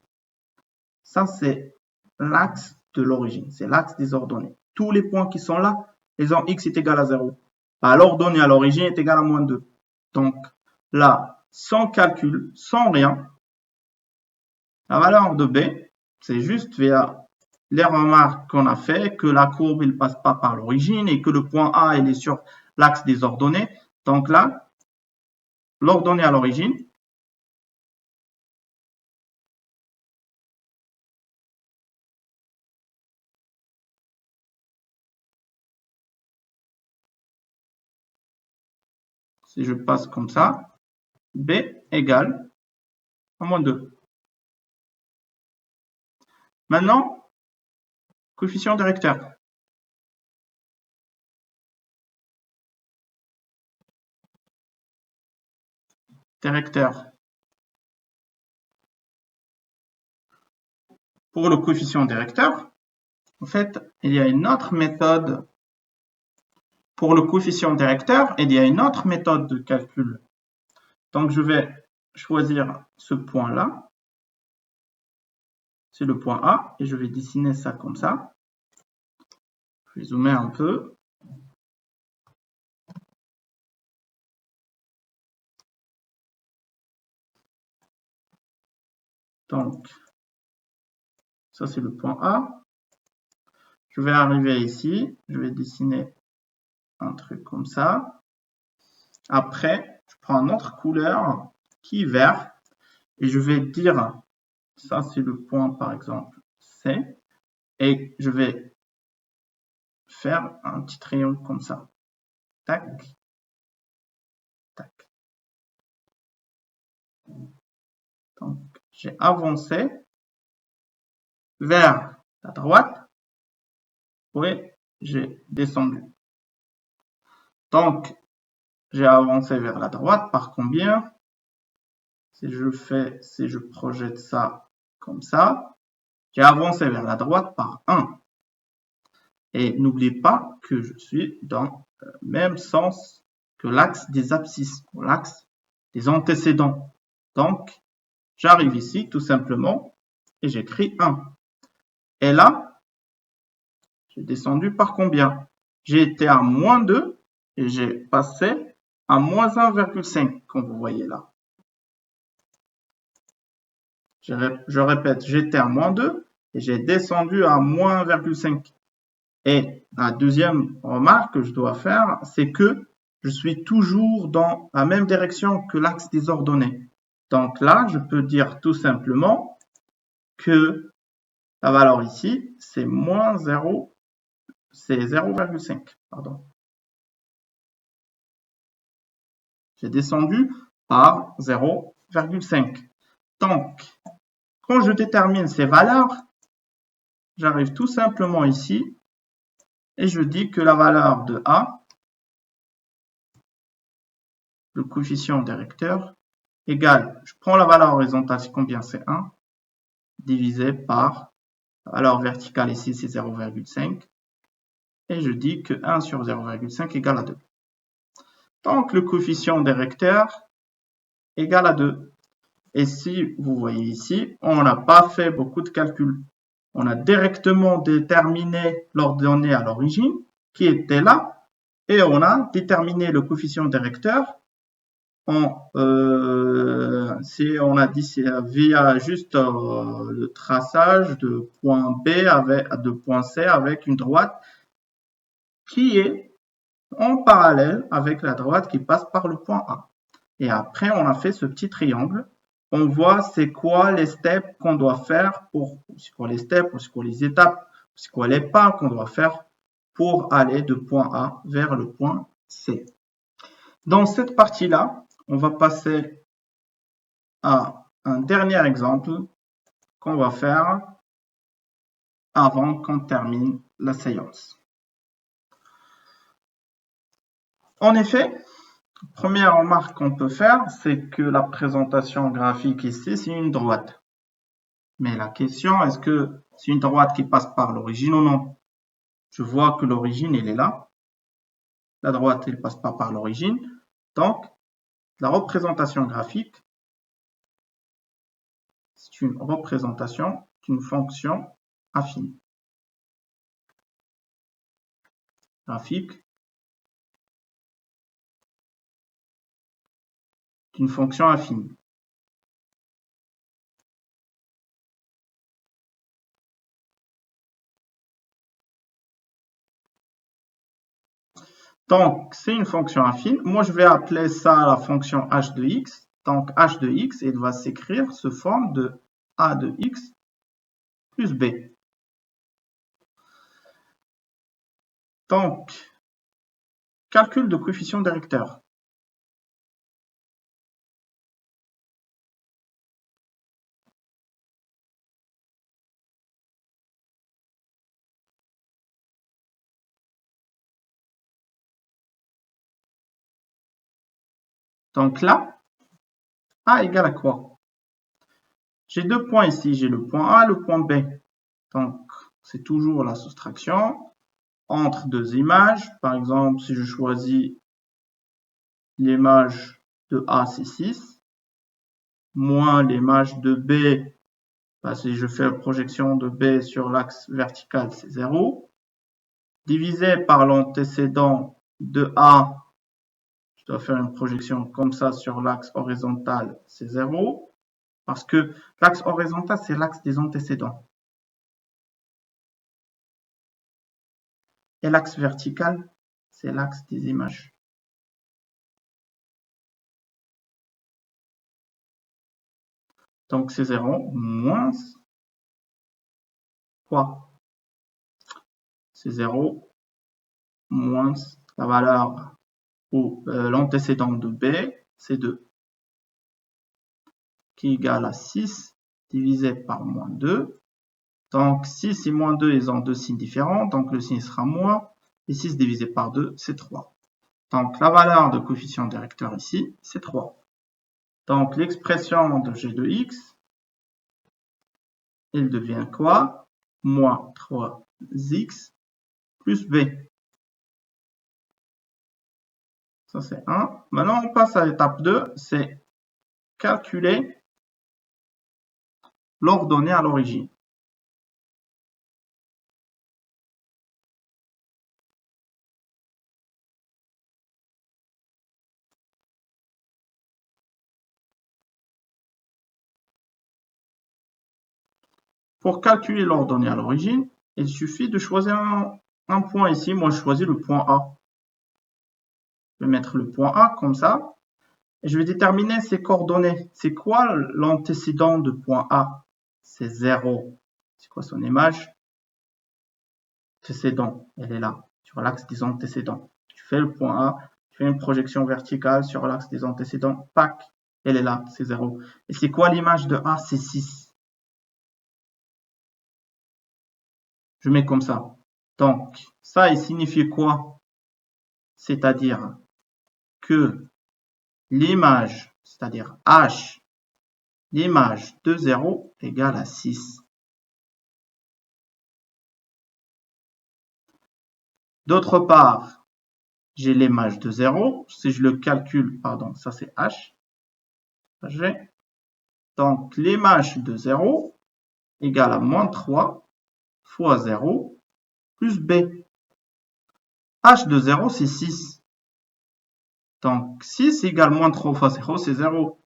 Ça, c'est l'axe de l'origine, c'est l'axe des ordonnées. Tous les points qui sont là, ils ont x est égal à 0. Bah, l'ordonnée à l'origine est égale à moins 2. Donc là, sans calcul, sans rien, la valeur de b, c'est juste via les remarques qu'on a fait, que la courbe ne passe pas par l'origine et que le point A il est sur l'axe des ordonnées. Donc là, l'ordonnée à l'origine, si je passe comme ça, b égale à moins 2. Maintenant, coefficient directeur. Pour le coefficient directeur, en fait, il y a une autre méthode. Pour le coefficient directeur, il y a une autre méthode de calcul. Donc, je vais choisir ce point-là. C'est le point A et je vais dessiner ça comme ça. Je vais zoomer un peu. Donc, ça c'est le point A. Je vais arriver ici, je vais dessiner un truc comme ça. Après, je prends une autre couleur qui est vert et je vais dire, ça c'est le point par exemple C, et je vais faire un petit triangle comme ça. Tac, tac. Donc, j'ai avancé vers la droite, oui, j'ai descendu. Donc, j'ai avancé vers la droite par combien? Si je projette ça comme ça, j'ai avancé vers la droite par 1. Et n'oubliez pas que je suis dans le même sens que l'axe des abscisses, ou l'axe des antécédents. Donc, j'arrive ici tout simplement et j'écris 1. Et là, j'ai descendu par combien? J'ai été à moins 2 et j'ai passé à moins 1,5, comme vous voyez là. Je répète, j'étais à moins 2 et j'ai descendu à moins 1,5. Et la deuxième remarque que je dois faire, c'est que je suis toujours dans la même direction que l'axe des ordonnées. Donc là, je peux dire tout simplement que la valeur ici, c'est moins 0, c'est 0,5. Pardon. J'ai descendu par 0,5. Donc, quand je détermine ces valeurs, j'arrive tout simplement ici et je dis que la valeur de A, le coefficient directeur, égale, je prends la valeur horizontale, c'est combien? C'est 1, divisé par la valeur verticale ici, c'est 0,5. Et je dis que 1 sur 0,5 égale à 2. Donc, le coefficient directeur égale à 2. Et si vous voyez ici, on n'a pas fait beaucoup de calculs. On a directement déterminé l'ordonnée à l'origine, qui était là, et on a déterminé le coefficient directeur on a dit c'est via juste le traçage de point B de point C avec une droite qui est en parallèle avec la droite qui passe par le point A. Et après, on a fait ce petit triangle. On voit c'est quoi les steps qu'on doit faire c'est quoi les steps, c'est quoi les étapes, c'est quoi les pas qu'on doit faire pour aller de point A vers le point C. Dans cette partie-là, on va passer à un dernier exemple qu'on va faire avant qu'on termine la séance. En effet, première remarque qu'on peut faire, c'est que la présentation graphique ici, c'est une droite. Mais la question, est-ce que c'est une droite qui passe par l'origine ou non? Je vois que l'origine, elle est là. La droite, elle ne passe pas par l'origine. Donc, la représentation graphique, c'est une représentation d'une fonction affine. Graphique d'une fonction affine. Donc, c'est une fonction affine. Moi, je vais appeler ça la fonction h de x. Donc, h de x, il va s'écrire sous forme de a de x plus b. Donc, calcul de coefficient directeur. Donc là, A égale à quoi? J'ai deux points ici, j'ai le point A et le point B. Donc, c'est toujours la soustraction entre deux images. Par exemple, si je choisis l'image de A, c'est 6, moins l'image de B, bah, si je fais la projection de B sur l'axe vertical, c'est 0, divisé par l'antécédent de A, je dois faire une projection comme ça sur l'axe horizontal, c'est 0, parce que l'axe horizontal, c'est l'axe des antécédents. Et l'axe vertical, c'est l'axe des images. Donc c'est 0 moins quoi? C'est 0 moins la valeur ou l'antécédent de B, c'est 2, qui est égal à 6 divisé par moins 2. Donc 6 et moins 2, ils ont deux signes différents, donc le signe sera moins, et 6 divisé par 2, c'est 3. Donc la valeur de coefficient directeur ici, c'est 3. Donc l'expression de g de x, elle devient quoi? Moins 3x plus b. Ça c'est 1. Maintenant on passe à l'étape 2, c'est calculer l'ordonnée à l'origine. Pour calculer l'ordonnée à l'origine, il suffit de choisir un point ici. Moi, je choisis le point A. Je vais mettre le point A comme ça. Et je vais déterminer ses coordonnées. C'est quoi l'antécédent de point A? C'est 0. C'est quoi son image? Antécédent, elle est là, sur l'axe des antécédents. Tu fais le point A, tu fais une projection verticale sur l'axe des antécédents. Pac, elle est là, c'est 0. Et c'est quoi l'image de A? C'est 6. Je mets comme ça. Donc, ça, il signifie quoi? C'est-à-dire que l'image, c'est-à-dire H, l'image de 0 égale à 6. D'autre part, j'ai l'image de 0. Si je le calcule, pardon, ça c'est H. Donc, l'image de 0 égale à moins 3 fois 0 plus B. H de 0, c'est 6. Donc, 6 égale moins 3 fois 0, c'est 0.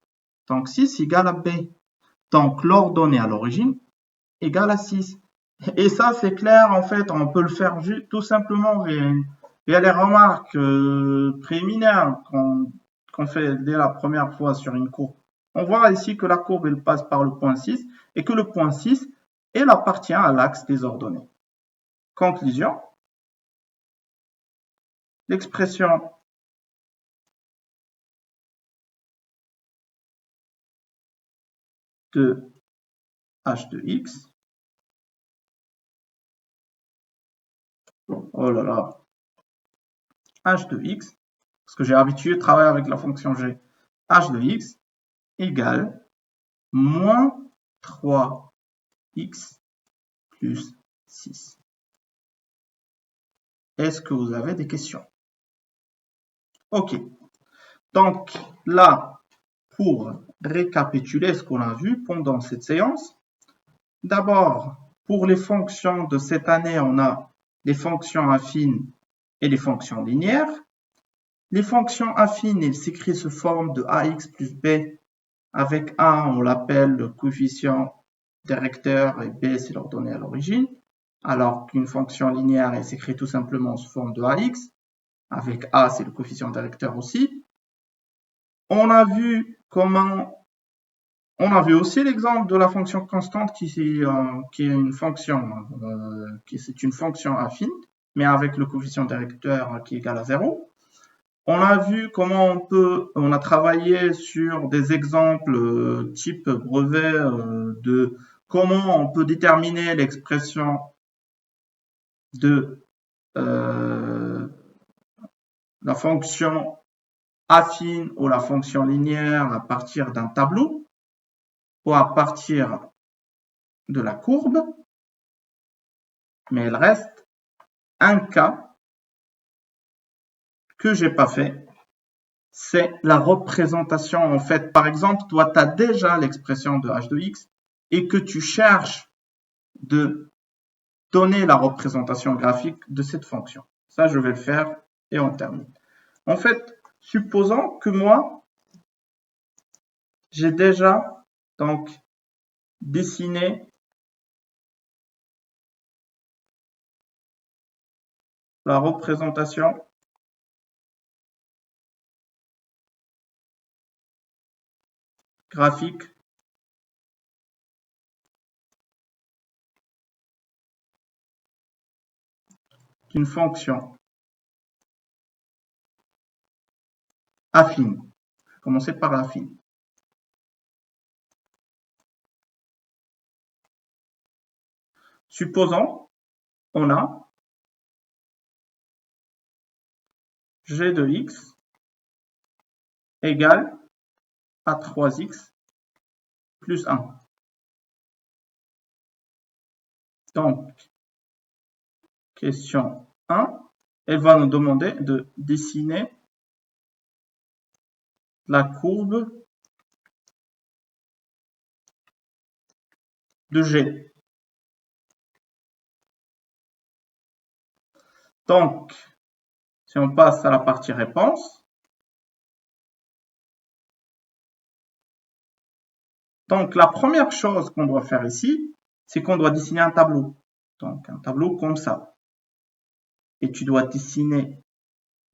Donc, 6 égale à B. Donc, l'ordonnée à l'origine égale à 6. Et ça, c'est clair, en fait, on peut le faire tout simplement via les remarques préliminaires qu'on fait dès la première fois sur une courbe. On voit ici que la courbe, elle passe par le point 6 et que le point 6, elle appartient à l'axe des ordonnées. Conclusion, l'expression de h de x, oh là là, h de x, parce que j'ai habitué de travailler avec la fonction g, h de x égale moins 3x plus 6. Est-ce que vous avez des questions? Ok. Donc là, pour récapituler ce qu'on a vu pendant cette séance, d'abord, pour les fonctions de cette année, on a les fonctions affines et les fonctions linéaires. Les fonctions affines, elles s'écrivent sous forme de ax plus b. Avec a, on l'appelle le coefficient directeur et b, c'est l'ordonnée à l'origine. Alors qu'une fonction linéaire, elle s'écrit tout simplement sous forme de ax. Avec a, c'est le coefficient directeur aussi. On a vu aussi l'exemple de la fonction constante qui est une fonction, c'est une fonction affine, mais avec le coefficient directeur qui est égal à 0. On a vu comment on a travaillé sur des exemples type brevet de comment on peut déterminer l'expression de la fonction affine ou la fonction linéaire à partir d'un tableau ou à partir de la courbe, mais il reste un cas que j'ai pas fait, c'est la représentation. En fait, par exemple, toi, tu as déjà l'expression de h de x et que tu cherches de donner la représentation graphique de cette fonction. Ça, je vais le faire et on termine. En fait, supposons que moi, j'ai déjà donc dessiné la représentation graphique d'une fonction affine. Je vais commencer par l'affine. Supposons, on a g de x égale à 3x plus 1. Donc, question 1, elle va nous demander de dessiner la courbe de G. Donc, si on passe à la partie réponse, donc la première chose qu'on doit faire ici, c'est qu'on doit dessiner un tableau. Donc, un tableau comme ça. Et tu dois dessiner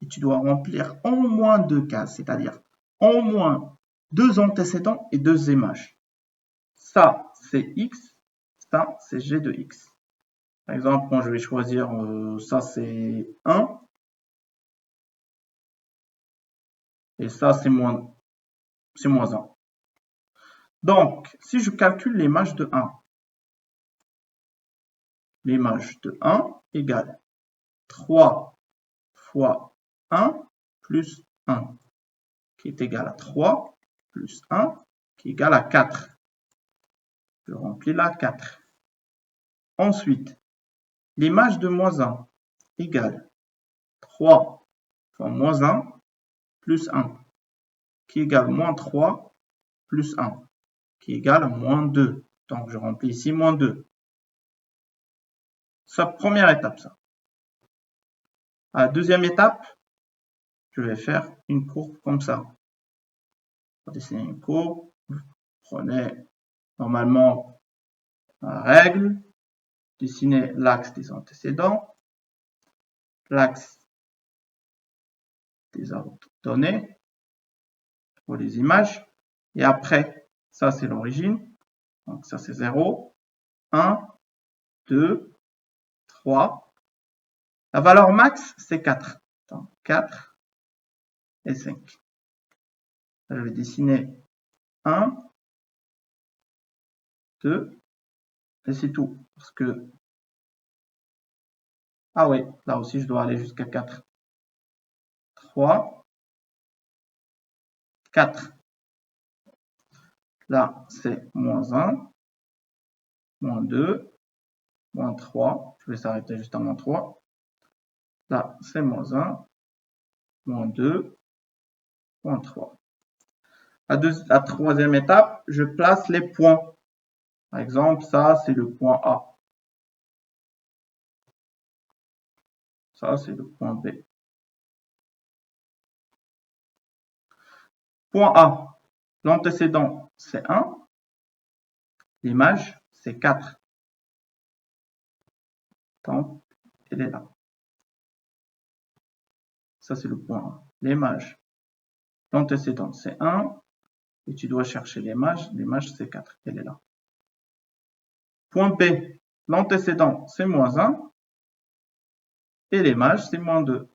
et tu dois remplir au moins 2 cases, c'est-à-dire au moins 2 antécédents et 2 images. Ça, c'est x, ça, c'est g de x. Par exemple, moi, je vais choisir, ça, c'est 1. Et ça, c'est moins 1. Donc, si je calcule l'image de 1, l'image de 1 égale 3 fois 1 plus 1, qui est égal à 3, plus 1, qui est égal à 4. Je remplis la 4. Ensuite, l'image de moins 1 égale 3 fois moins 1 plus 1, qui égale moins 3 plus 1, qui égale à moins 2. Donc, je remplis ici moins 2. C'est la première étape, ça. À la deuxième étape, je vais faire une courbe comme ça. Pour dessiner une courbe, vous prenez normalement la règle, dessinez l'axe des antécédents, l'axe des ordonnées pour les images, et après, ça c'est l'origine, donc ça c'est 0, 1, 2, 3. La valeur max, c'est 4. Donc 4 et 5. Je vais dessiner 1, 2, et c'est tout. Parce que, ah oui, là aussi je dois aller jusqu'à 4. 3, 4. Là, c'est moins 1, moins 2, moins 3. Je vais s'arrêter juste à moins 3. Là, c'est moins 1, moins 2, moins 3. La troisième étape, je place les points. Par exemple, ça, c'est le point A. Ça, c'est le point B. Point A, l'antécédent, c'est 1. L'image, c'est 4. Donc, elle est là. Ça, c'est le point A. L'image, l'antécédent, c'est 1. Et tu dois chercher l'image. L'image, c'est 4. Elle est là. Point B, l'antécédent, c'est moins 1. Et l'image, c'est moins 2.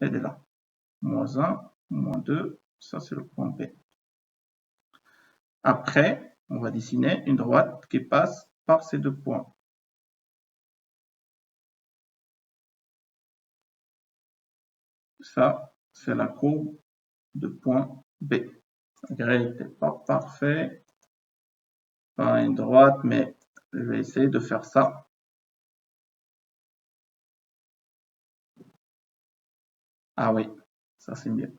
Elle est là. Moins 1, moins 2. Ça, c'est le point B. Après, on va dessiner une droite qui passe par ces 2 points. Ça, c'est la courbe de point B. Le gré n'était pas parfait, pas une droite, mais je vais essayer de faire ça. Ah oui, ça c'est mieux.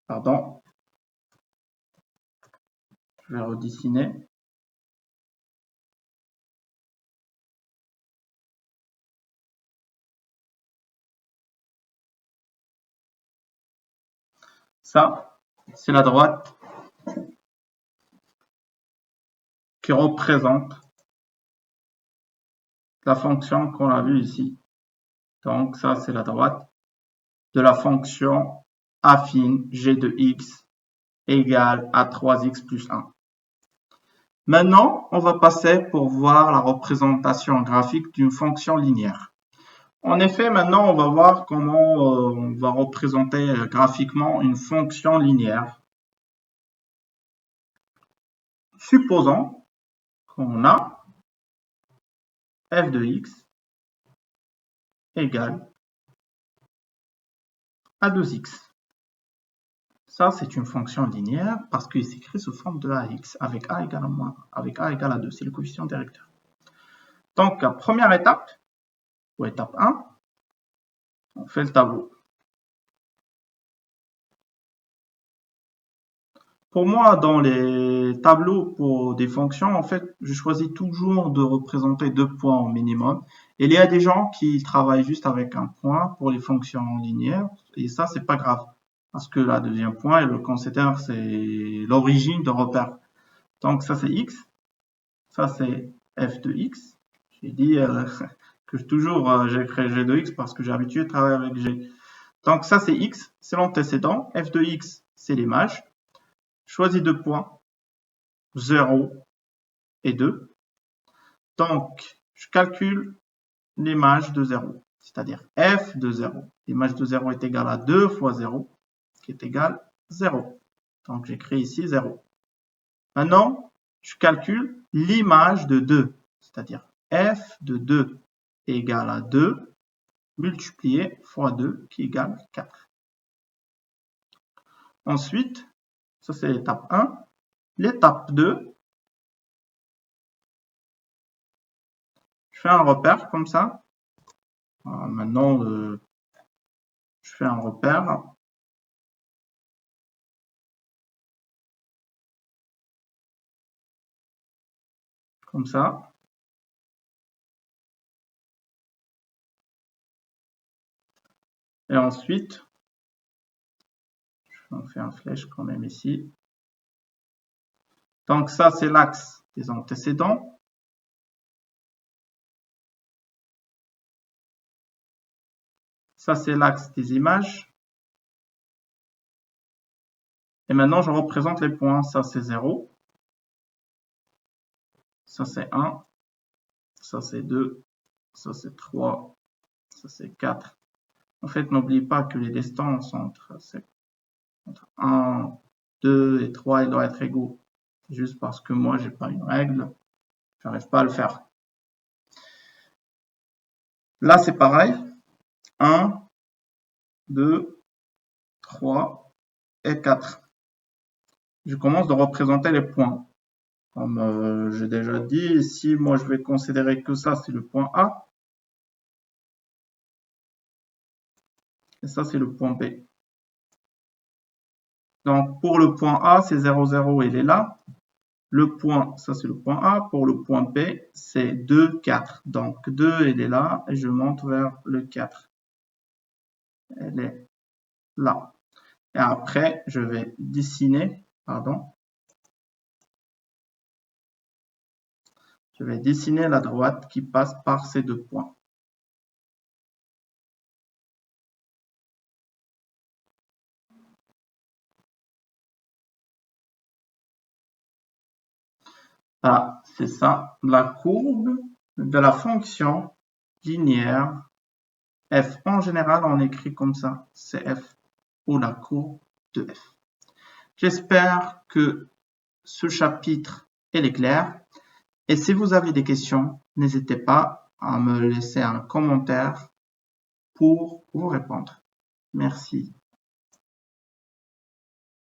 Pardon. Je vais redessiner. Ça, c'est la droite qui représente la fonction qu'on a vue ici. Donc ça, c'est la droite de la fonction affine g de x égale à 3x plus 1. Maintenant, on va passer pour voir la représentation graphique d'une fonction linéaire. En effet, maintenant, on va voir comment on va représenter graphiquement une fonction linéaire. Supposons qu'on a f de x égale à 2x. Ça, c'est une fonction linéaire parce qu'il s'écrit sous forme de ax avec a égale à moins, avec a égale à 2. C'est le coefficient directeur. Donc, première étape, ou étape 1, on fait le tableau. Pour moi, dans les tableaux pour des fonctions, en fait, je choisis toujours de représenter 2 points au minimum. Et il y a des gens qui travaillent juste avec un point pour les fonctions linéaires, et ça, c'est pas grave. Parce que le deuxième point, il le considère, c'est l'origine de repère. Donc, ça, c'est x. Ça, c'est f de x. J'ai dit que toujours j'ai créé g de x parce que j'ai l'habitude de travailler avec g. Donc, ça, c'est x, c'est l'antécédent. F de x, c'est l'image. Choisis 2 points, 0 et 2. Donc, je calcule l'image de 0, c'est-à-dire f de 0. L'image de 0 est égale à 2 fois 0, qui est égal 0. Donc, j'écris ici 0. Maintenant, je calcule l'image de 2, c'est-à-dire f de 2 égale à 2 multiplié fois 2 qui égale 4. Ensuite, ça c'est l'étape 1. L'étape 2, je fais un repère comme ça. Maintenant, je fais un repère. Comme ça. Et ensuite, on fait un flèche quand même ici. Donc ça, c'est l'axe des antécédents. Ça, c'est l'axe des images. Et maintenant, je représente les points. Ça, c'est 0. Ça, c'est 1. Ça, c'est 2. Ça, c'est 3. Ça, c'est 4. En fait, n'oublie pas que les distances entre 1, 2 et 3, ils doivent être égaux. C'est juste parce que moi, j'ai pas une règle. Je n'arrive pas à le faire. Là, c'est pareil. 1, 2, 3 et 4. Je commence de représenter les points. Comme j'ai déjà dit, ici, moi, je vais considérer que ça, c'est le point A. Et ça, c'est le point B. Donc, pour le point A, c'est 0, 0, il est là. Le point, ça, c'est le point A. Pour le point B, c'est 2, 4. Donc, 2, il est là. Et je monte vers le 4. Elle est là. Et après, je vais dessiner, je vais dessiner la droite qui passe par ces 2 points. Ah, c'est ça, la courbe de la fonction linéaire f. En général, on écrit comme ça, c'est f, ou la courbe de f. J'espère que ce chapitre est clair. Et si vous avez des questions, n'hésitez pas à me laisser un commentaire pour vous répondre. Merci.